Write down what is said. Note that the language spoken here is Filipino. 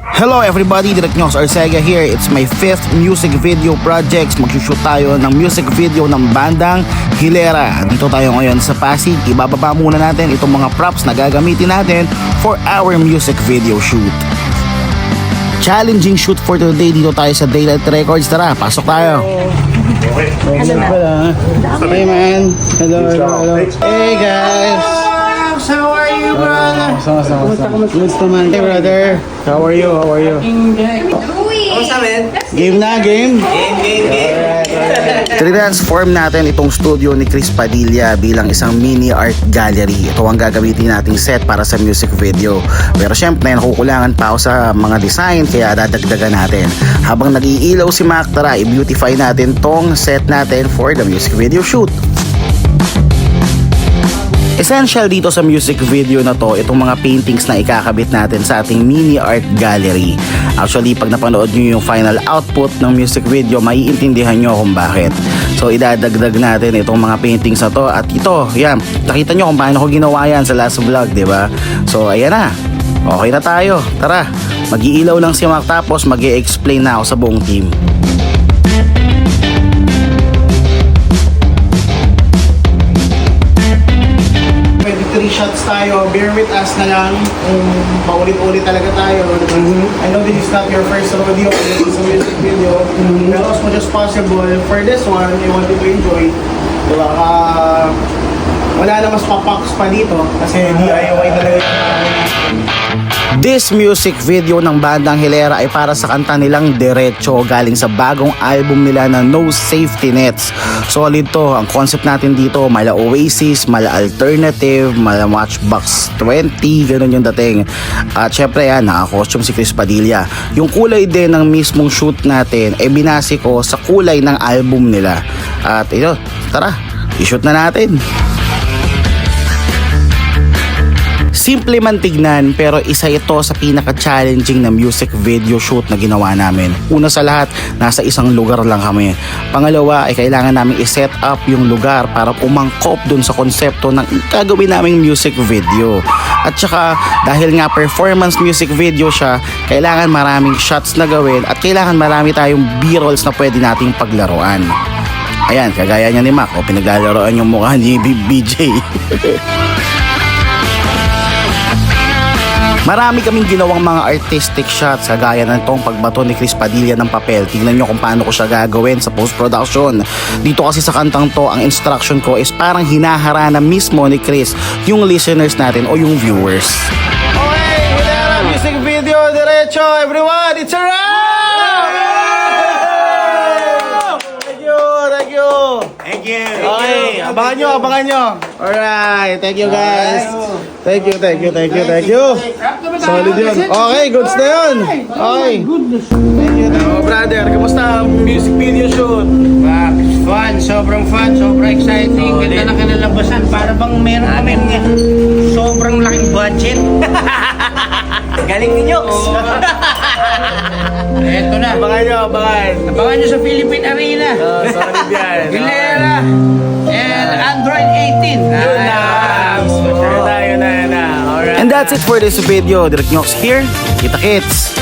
Hello everybody, Direk Nyox Arcega here. It's my 5th music video projects. Magsushoot tayo ng music video ng bandang Hilera. Dito tayo ngayon sa Pasig. Ibababa muna natin itong mga props na gagamitin natin for our music video shoot. Challenging shoot for today. Dito tayo sa Daylight Records. Tara, pasok tayo. Hello na. Hey man. Hello. Hey guys. How are you, brother? Good naman. Hey brother. How are you? Kamusta, men? Game na, game. Game. Transform natin itong studio ni Chris Padilla bilang isang mini art gallery. Ito ang gagamitin nating set para sa music video. Pero syempre, nakukulangan pa ako sa mga design kaya dadagdagan natin. Habang nag-iilaw si Mac, tara, i-beautify natin tong set natin for the music video shoot. Essential dito sa music video na to, itong mga paintings na ikakabit natin sa ating mini art gallery. Actually, pag napanood nyo yung final output ng music video, maiintindihan nyo kung bakit. So, idadagdag natin itong mga paintings na to. At ito, yan, nakita nyo kung paano ko ginawa yan sa last vlog, diba? So, ayan na. Okay na tayo. Tara, mag-iilaw lang si Mac tapos mag-i-explain na ako sa buong team. 3 shots tayo, bear with us na lang kung paulit-ulit talaga tayo. I know this is not your first rodeo sa music video, pero as much as possible, for this one, I want you to enjoy. Diba? Wala na mas papax pa dito kasi DIY talaga. This music video ng bandang Hilera ay para sa kanta nilang Derecho galing sa bagong album nila na No Safety Nets. Solid to. Ang concept natin dito, mala Oasis, mala Alternative, mala Matchbox 20, ganun yung dating. At syempre yan, naka-costume si Chris Padilla. Yung kulay din ng mismong shoot natin ay binasi ko sa kulay ng album nila. At ito, tara, i-shoot na natin. Simple man tignan pero isa ito sa pinaka-challenging na music video shoot na ginawa namin. Una sa lahat, nasa isang lugar lang kami. Pangalawa ay kailangan namin i-set up yung lugar para umangkop dun sa konsepto ng gagawin naming music video. At saka dahil nga performance music video siya, kailangan maraming shots na gawin at kailangan marami tayong b-rolls na pwede nating paglaruan. Ayan, kagaya niya ni Mac, o pinaglalaroan yung mukha ni BJ. Marami kaming ginawang mga artistic shots kagaya ng tong pagbato ni Chris Padilla ng papel. Tingnan nyo kung paano ko siya gagawin sa post-production. Dito kasi sa kantang to, ang instruction ko is parang hinaharana mismo ni Chris yung listeners natin o yung viewers. Okay, Hilera music video, Derecho, everyone, it's a wrap! Thank you. Okay, abangan nyo. Alright, thank you guys. Thank you. Solid yun. Okay, goods na yun. Okay. Thank you. Brother, kamusta ang music video shoot? Fun, sobrang exciting. Ganda ng kinalabasan. Para bang meron kami sobrang laking budget. Galing ninyo. Eto na. Abangan nyo sa Philippine Arena. Solid yan. Hilera and Android 18. Yun na. Alright. And that's it for this video. Direk Nyox here. Kita kits.